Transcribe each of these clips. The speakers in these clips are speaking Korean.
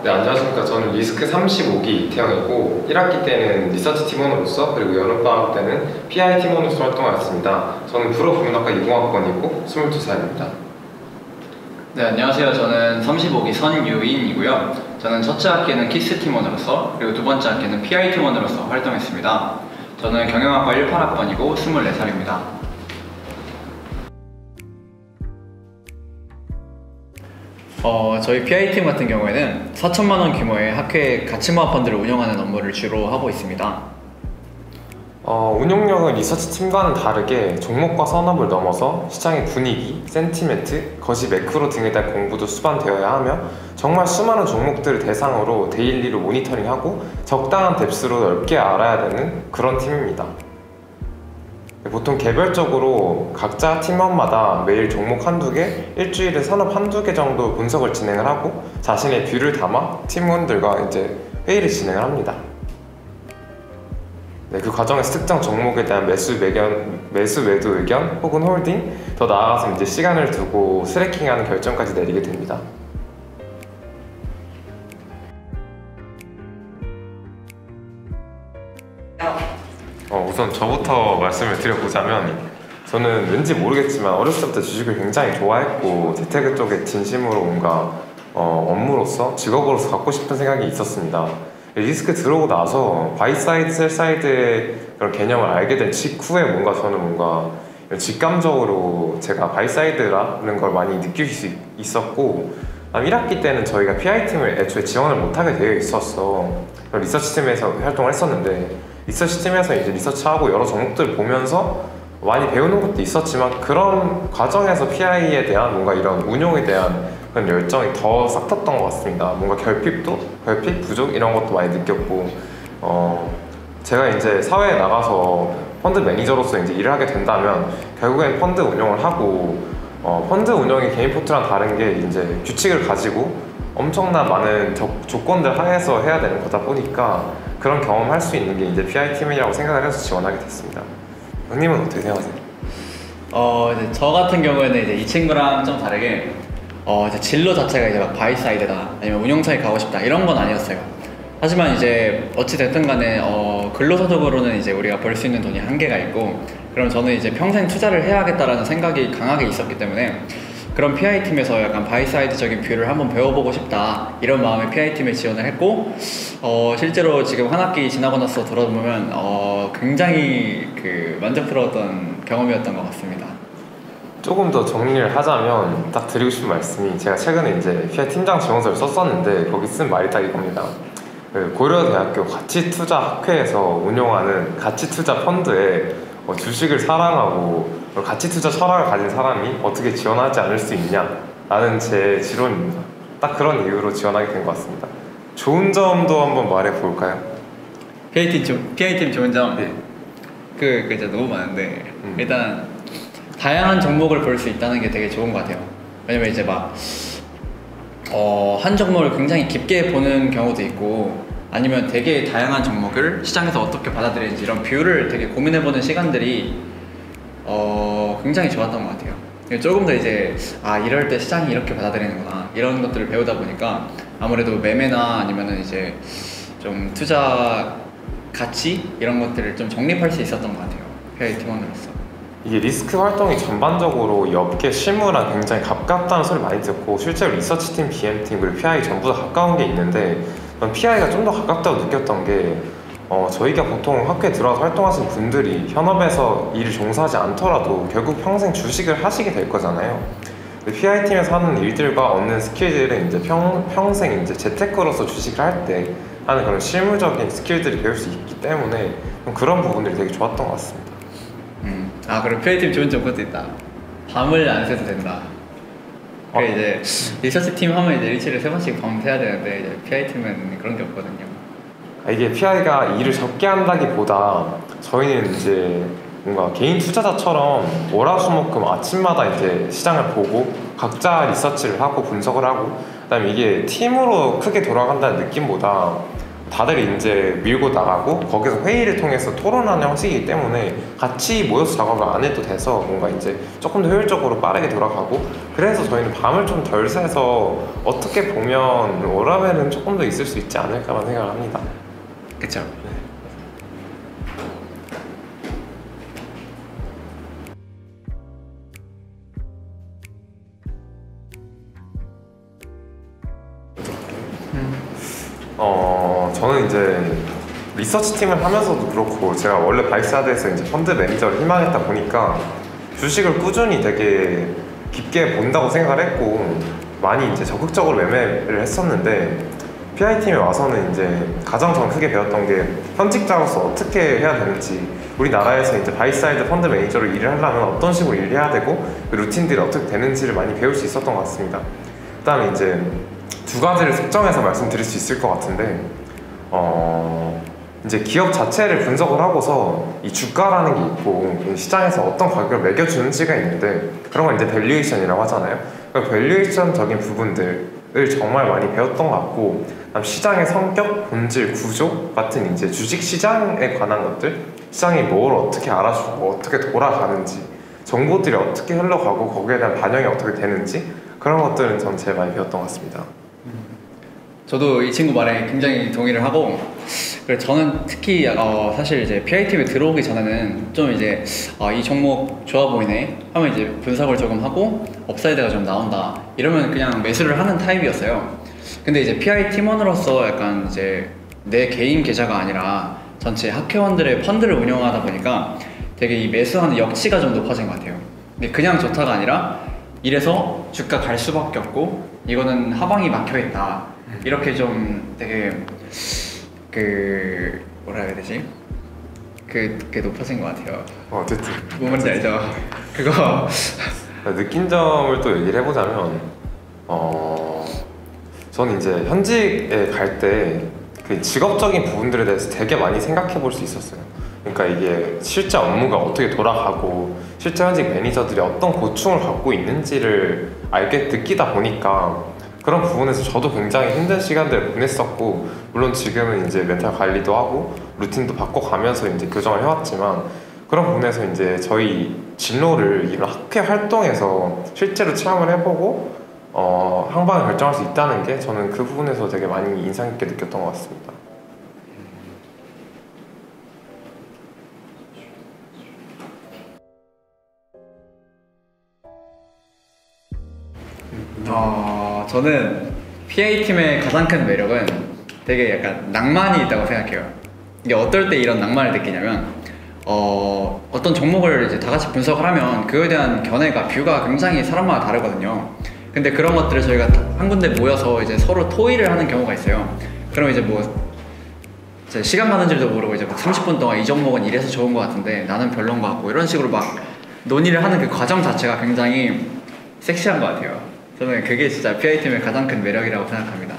네, 안녕하십니까. 저는 리스크 35기 이태영이고 1학기 때는 리서치 팀원으로서 그리고 여름방학 때는 PI 팀원으로서 활동하였습니다. 저는 불어국문학과 20학번이고 22살입니다. 네, 안녕하세요. 저는 35기 선유인이고요. 저는 첫째 학기는 키스 팀원으로서 그리고 두 번째 학기는 PI 팀원으로서 활동했습니다. 저는 경영학과 18학번이고 24살입니다. 저희 PI팀 같은 경우에는 4천만 원 규모의 학회 가치모아 펀드를 운영하는 업무를 주로 하고 있습니다. 운용력은 리서치 팀과는 다르게 종목과 산업을 넘어서 시장의 분위기, 센티멘트, 거시 매크로 등에 대한 공부도 수반되어야 하며 정말 수많은 종목들을 대상으로 데일리로 모니터링하고 적당한 뎁스로 넓게 알아야 되는 그런 팀입니다. 보통 개별적으로 각자 팀원마다 매일 종목 한두 개, 일주일에 산업 한두 개 정도 분석을 진행을 하고 자신의 뷰를 담아 팀원들과 이제 회의를 진행을 합니다. 네, 그 과정에서 특정 종목에 대한 매수 매도 의견 혹은 홀딩, 더 나아가서 이제 시간을 두고 스래킹하는 결정까지 내리게 됩니다. 우선 저부터 말씀을 드려보자면 저는 왠지 모르겠지만 어렸을 때부터 주식을 굉장히 좋아했고 재테크 쪽에 진심으로 뭔가 업무로서 직업으로서 갖고 싶은 생각이 있었습니다. 리스크 들어오고 나서 바이사이드, 셀사이드의 그런 개념을 알게 된 직후에 저는 뭔가 직감적으로 제가 바이사이드라는 걸 많이 느낄 수 있었고 1학기 때는 저희가 PI팀을 애초에 지원을 못하게 되어 있었어. 리서치팀에서 활동을 했었는데 리서치팀에서 이제 리서치하고 여러 종목들을 보면서 많이 배우는 것도 있었지만 그런 과정에서 PI에 대한 뭔가 이런 운용에 대한 그런 열정이 더 싹 텄던 것 같습니다. 뭔가 결핍 부족 이런 것도 많이 느꼈고 제가 이제 사회에 나가서 펀드 매니저로서 이제 일을 하게 된다면 결국엔 펀드 운용을 하고 펀드 운용이 개인 포트랑 다른 게 이제 규칙을 가지고 엄청난 많은 조건들 하에서 해야 되는 거다 보니까 그런 경험할 수 있는 게 이제 PI팀이라고 생각을 해서 지원하게 됐습니다. 형님은 어떻게 생각하세요? 이제 저 같은 경우에는 이제 이 친구랑 좀 다르게 이제 진로 자체가 이제 막 바이사이드다 아니면 운용사에 가고 싶다 이런 건 아니었어요. 하지만 이제 어찌 됐든 간에 근로소득으로는 이제 우리가 벌 수 있는 돈이 한계가 있고 그럼 저는 이제 평생 투자를 해야겠다라는 생각이 강하게 있었기 때문에 그런 PI팀에서 약간 바이사이드적인 뷰를 한번 배워보고 싶다 이런 마음에 PI팀에 지원을 했고 실제로 지금 한 학기 지나고 나서 돌아보면 굉장히 만족스러웠던 경험이었던 것 같습니다. 조금 더 정리를 하자면 딱 드리고 싶은 말씀이 제가 최근에 이제 PI 팀장 지원서를 썼었는데 거기 쓴 말이 딱 이겁니다. 고려대학교 가치투자학회에서 운용하는 가치투자 펀드에 주식을 사랑하고 가치투자 철학을 가진 사람이 어떻게 지원하지 않을 수 있냐 라는 제 지론입니다. 딱 그런 이유로 지원하게 된 것 같습니다. 좋은 점도 한번 말해 볼까요? PI팀 좋은 점? 네. 그 진짜 너무 많은데 일단 다양한 종목을 볼 수 있다는 게 되게 좋은 것 같아요. 왜냐면 이제 한 종목을 굉장히 깊게 보는 경우도 있고 아니면 되게 다양한 종목을 시장에서 어떻게 받아들이는지 이런 뷰를 되게 고민해보는 시간들이 굉장히 좋았던 것 같아요. 조금 더 이제 이럴 때 시장이 이렇게 받아들이는구나 이런 것들을 배우다 보니까 아무래도 매매나 아니면은 이제 좀 투자 가치 이런 것들을 좀 정립할 수 있었던 것 같아요. PI 팀원으로서. 이게 리스크 활동이 전반적으로 이 업계 실무랑 굉장히 가깝다는 소리 많이 듣고 실제로 리서치팀, BM팀 그리고 PI 전부 다 가까운 게 있는데 전 PI가 좀 더 가깝다고 느꼈던 게 저희가 보통 학교에 들어와서 활동하시는 분들이 현업에서 일을 종사하지 않더라도 결국 평생 주식을 하시게 될 거잖아요. PI팀에서 하는 일들과 얻는 스킬들은 이제 평생 이제 재테크로서 주식을 할 때 하는 그런 실무적인 스킬들을 배울 수 있기 때문에 그런 부분들이 되게 좋았던 것 같습니다. 그리고 PI팀 좋은 점 그것도 있다. 밤을 안 새도 된다. 이제 리서치 팀 하면 이제 일주일에 3번씩 밤 새야 되는데 이제 PI팀은 그런 게 없거든요. 이게 PI가 일을 적게 한다기보다 저희는 이제 뭔가 개인 투자자처럼 월화수목금 아침마다 이제 시장을 보고 각자 리서치를 하고 분석을 하고 그다음에 이게 팀으로 크게 돌아간다는 느낌보다 다들 이제 밀고 나가고 거기서 회의를 통해서 토론하는 형식이기 때문에 같이 모여서 작업을 안 해도 돼서 뭔가 이제 조금 더 효율적으로 빠르게 돌아가고, 그래서 저희는 밤을 좀 덜 새서 어떻게 보면 워라밸은 조금 더 있을 수 있지 않을까라는 생각을 합니다. 그쵸. 저는 이제 리서치 팀을 하면서도 그렇고 제가 원래 바이사드에서 이제 펀드 매니저를 희망했다 보니까 주식을 꾸준히 되게 깊게 본다고 생각을 했고 많이 이제 적극적으로 매매를 했었는데, PI팀에 와서는 이제 가장 전 크게 배웠던 게 현직자로서 어떻게 해야 되는지, 우리나라에서 이제 바이사이드 펀드 매니저로 일을 하려면 어떤 식으로 일을 해야 되고 그 루틴들이 어떻게 되는지를 많이 배울 수 있었던 것 같습니다. 그 다음에 이제 두 가지를 특정해서 말씀드릴 수 있을 것 같은데, 이제 기업 자체를 분석을 하고서 이 주가라는 게 있고 시장에서 어떤 가격을 매겨주는지가 있는데, 그런 걸 이제 밸류에이션이라고 하잖아요. 그 밸류에이션적인 부분들을 정말 많이 배웠던 것 같고, 그다음 시장의 성격, 본질, 구조 같은 이제 주식 시장에 관한 것들, 시장이 뭘 어떻게 알아주고 어떻게 돌아가는지, 정보들이 어떻게 흘러가고 거기에 대한 반영이 어떻게 되는지, 그런 것들은 전 제일 많이 배웠던 것 같습니다. 저도 이 친구 말에 굉장히 동의를 하고, 그래서 저는 특히 사실 이제 PI팀에 들어오기 전에는 좀 이제 이 종목 좋아 보이네 하면 이제 분석을 조금 하고 업사이드가 좀 나온다 이러면 그냥 매수를 하는 타입이었어요. 근데 이제 PI 팀원으로서 약간 이제 내 개인 계좌가 아니라 전체 학회원들의 펀드를 운영하다 보니까 되게 이 매수하는 역치가 좀 높아진 것 같아요. 근데 그냥 좋다가 아니라 이래서 주가 갈 수밖에 없고 이거는 하방이 막혀있다, 이렇게 좀 되게 뭐라 해야 되지? 그게 높아진 것 같아요. 어쨌든 뭔 말인지 알죠? 그거 느낀 점을 또 얘기를 해보자면, 저는 이제 현직에 갈 때 그 직업적인 부분들에 대해서 되게 많이 생각해 볼 수 있었어요. 그러니까 이게 실제 업무가 어떻게 돌아가고 실제 현직 매니저들이 어떤 고충을 갖고 있는지를 느끼다 보니까 그런 부분에서 저도 굉장히 힘든 시간들을 보냈었고, 물론 지금은 이제 멘탈 관리도 하고 루틴도 바꿔가면서 이제 교정을 해왔지만, 그런 부분에서 이제 저희 진로를 이런 학회 활동에서 실제로 체험을 해보고 한 방에 결정할 수 있다는 게 저는 그 부분에서 되게 많이 인상 깊게 느꼈던 것 같습니다. 저는 PI팀의 가장 큰 매력은 되게 약간 낭만이 있다고 생각해요. 이게 어떨 때 이런 낭만을 느끼냐면 어떤 종목을 이제 다 같이 분석을 하면 그거에 대한 견해가 뷰가 굉장히 사람마다 다르거든요. 근데 그런 것들을 저희가 한 군데 모여서 이제 서로 토의를 하는 경우가 있어요. 그럼 이제 이제 시간 가는 줄도 모르고 이제 막 30분 동안 이 종목은 이래서 좋은 것 같은데 나는 별론 것 같고, 이런 식으로 막 논의를 하는 그 과정 자체가 굉장히 섹시한 것 같아요. 저는 그게 진짜 PI팀의 가장 큰 매력이라고 생각합니다.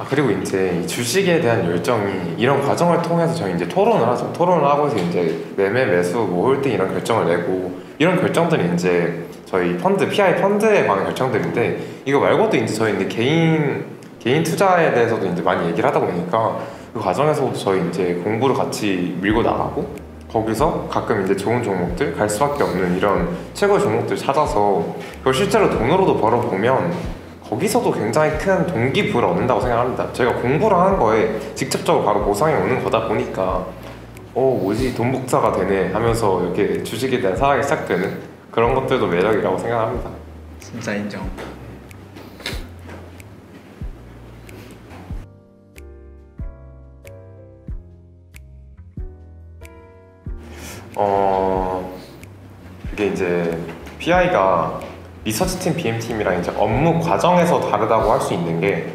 그리고 이제 이 주식에 대한 열정이 이런 과정을 통해서 저희 이제 토론을 하죠. 토론을 하고서 이제 매매, 매수, 홀딩 이런 결정을 내고, 이런 결정들이 이제 저희 펀드, PI 펀드에 관한 결정들인데, 이거 말고도 이제 저희 이제 개인 투자에 대해서도 이제 많이 얘기를 하다 보니까 그 과정에서도 저희 이제 공부를 같이 밀고 나가고, 거기서 가끔 이제 좋은 종목들, 갈 수밖에 없는 이런 최고의 종목들 찾아서 그걸 실제로 돈으로도 벌어보면 거기서도 굉장히 큰 동기부여를 얻는다고 생각합니다. 저희가 공부를 하는 거에 직접적으로 바로 보상이 오는 거다 보니까 뭐지, 돈 복사가 되네 하면서 이렇게 주식에 대한 사랑이 시작되는 그런 것들도 매력이라고 생각합니다. 진짜 인정. 이게 이제 PI가 리서치팀, BM팀이랑 이제 업무 과정에서 다르다고 할 수 있는 게,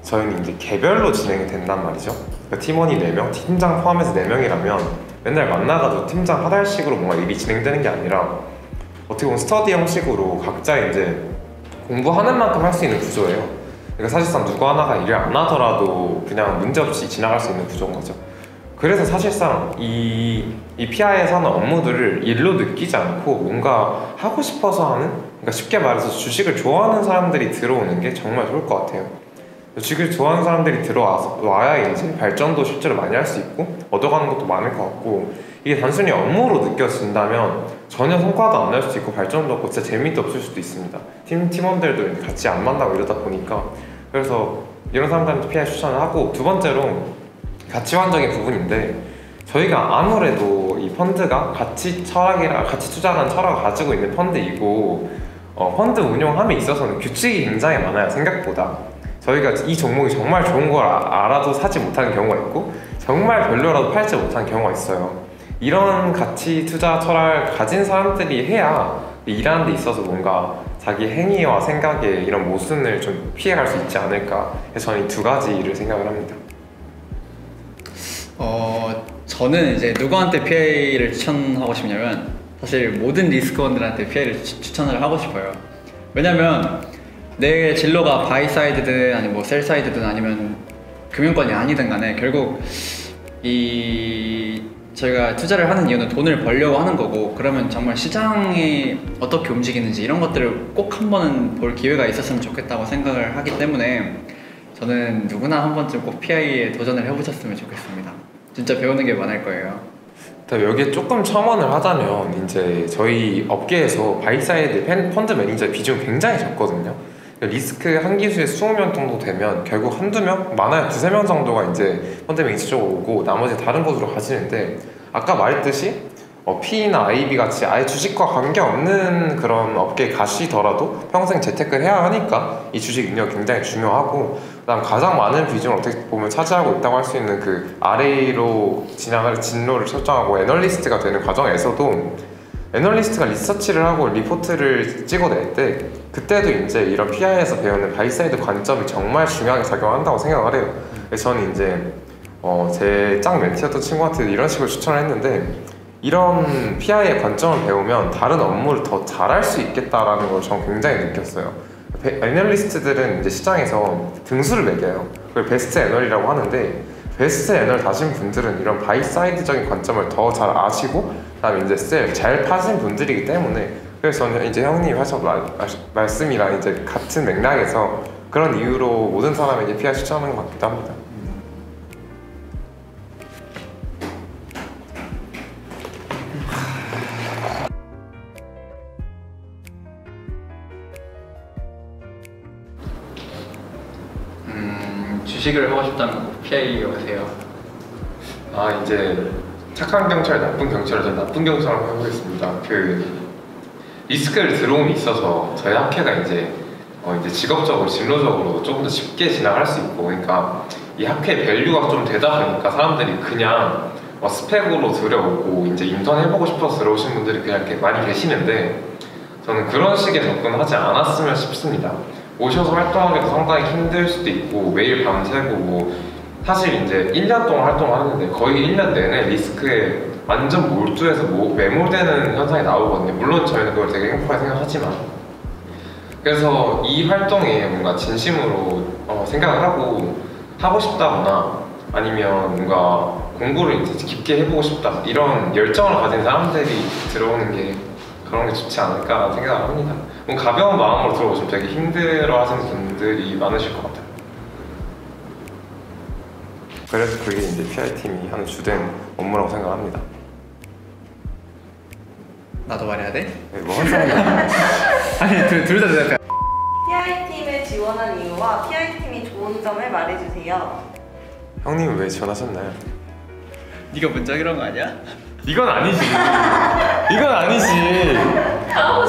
저희는 이제 개별로 진행이 된단 말이죠. 그러니까 팀원이 4명, 팀장 포함해서 4명이라면 맨날 만나가지고 팀장 하달식으로 뭔가 일이 진행되는 게 아니라 어떻게 보면 스터디 형식으로 각자 이제 공부하는 만큼 할 수 있는 구조예요. 그러니까 사실상 누구 하나가 일을 안 하더라도 그냥 문제없이 지나갈 수 있는 구조인 거죠. 그래서 사실상 이 PI에서 하는 업무들을 일로 느끼지 않고 뭔가 하고 싶어서 하는, 그러니까 쉽게 말해서 주식을 좋아하는 사람들이 들어오는 게 정말 좋을 것 같아요. 주식을 좋아하는 사람들이 들어와야 이제 발전도 실제로 많이 할 수 있고 얻어가는 것도 많을 것 같고, 이게 단순히 업무로 느껴진다면 전혀 성과도 안 날 수도 있고 발전도 없고 진짜 재미도 없을 수도 있습니다. 팀원들도 같이 안 만나고 이러다 보니까. 그래서 이런 사람들한테 PI 추천을 하고, 두 번째로 가치관적인 부분인데, 저희가 아무래도 이 펀드가 가치 투자라는 철학을 가지고 있는 펀드이고, 펀드 운용함에 있어서는 규칙이 굉장히 많아요, 생각보다. 저희가 이 종목이 정말 좋은 걸 알아도 사지 못하는 경우가 있고, 정말 별로라도 팔지 못하는 경우가 있어요. 이런 가치 투자 철학을 가진 사람들이 해야 일하는 데 있어서 뭔가 자기 행위와 생각에 이런 모순을 좀 피해갈 수 있지 않을까 해서 저는 이 두 가지를 생각을 합니다. 저는 이제 누구한테 PI를 추천하고 싶냐면, 사실 모든 리스크원들한테 PI를 추천을 하고 싶어요. 왜냐면 내 진로가 바이 사이드든 아니면 뭐 셀 사이드든 아니면 금융권이 아니든 간에 결국 저희가 투자를 하는 이유는 돈을 벌려고 하는 거고, 그러면 정말 시장이 어떻게 움직이는지 이런 것들을 꼭 한 번은 볼 기회가 있었으면 좋겠다고 생각을 하기 때문에, 저는 누구나 한 번쯤 꼭 PI에 도전을 해보셨으면 좋겠습니다. 진짜 배우는 게 많을 거예요. 여기에 조금 첨언을 하자면, 이제 저희 업계에서 바이사이드 펀드 매니저 비중이 굉장히 적거든요. 리스크 한 기수에 20명 정도 되면 결국 한두 명? 많아야 두세 명 정도가 이제 펀드 매니저 쪽으로 오고 나머지 다른 곳으로 가시는데, 아까 말했듯이 P나 IB 같이 아예 주식과 관계없는 그런 업계에 가시더라도 평생 재테크를 해야 하니까 이 주식 능력이 굉장히 중요하고, 그다음 가장 많은 비중을 어떻게 보면 차지하고 있다고 할 수 있는 그 RA로 진행할 진로를 설정하고 애널리스트가 되는 과정에서도, 애널리스트가 리서치를 하고 리포트를 찍어낼 때 그때도 이제 이런 PI에서 배우는 바이사이드 관점이 정말 중요하게 작용한다고 생각을 해요. 그래서 저는 이제 제 짱 멘티였던 친구한테 이런 식으로 추천을 했는데, 이런 PI의 관점을 배우면 다른 업무를 더 잘할 수 있겠다라는 걸 저는 굉장히 느꼈어요. 애널리스트들은 이제 시장에서 등수를 매겨요. 그걸 베스트 애널이라고 하는데, 베스트 애널 다신 분들은 이런 바이사이드적인 관점을 더 잘 아시고, 그다음에 이제 셀 잘 파신 분들이기 때문에, 그래서 저는 이제 형님이 하신 말씀이랑 이제 같은 맥락에서 그런 이유로 모든 사람에게 PI 추천하는 것 같기도 합니다. 주식을 하고 싶다면 꼭 PI 여세요. 이제 착한 경찰, 나쁜 경찰을 전 나쁜 경찰을 해보겠습니다. 리스크를 들어옴에 있어서 저희 학회가 이제 직업적으로, 진로적으로 조금 더 쉽게 진행할 수 있고, 그러니까 이 학회 밸류가 좀 되다 보니까 사람들이 그냥 스펙으로 들여오고 이제 인턴 해보고 싶어서 들어오신 분들이 그냥 이렇게 많이 계시는데, 저는 그런 식의 접근하지 않았으면 싶습니다. 오셔서 활동하기도 상당히 힘들 수도 있고, 매일 밤새고 사실 이제 1년 동안 활동을 하는데 거의 1년 내내 리스크에 완전 몰두해서 매몰되는 현상이 나오거든요. 물론 저희는 그걸 되게 행복하게 생각하지만, 그래서 이 활동에 뭔가 진심으로 생각을 하고 싶다거나, 아니면 뭔가 공부를 이제 깊게 해보고 싶다, 이런 열정을 가진 사람들이 들어오는 게 그런 게 좋지 않을까 생각을 합니다. 가벼운 마음으로 들어오시면 되게 힘들어 하시는 분들이 많으실 것 같아요. 그래서 그게 이제 PI팀이 하는 주된 업무라고 생각합니다. 나도 말해야 돼? 네, 한 사람이 아니 둘 다 대답해. PI팀에 지원한 이유와 PI팀이 좋은 점을 말해주세요. 형님은 왜 지원하셨나요? 네가 먼저 이런 거 아니야? 이건 아니지. 이건 아니지. 하고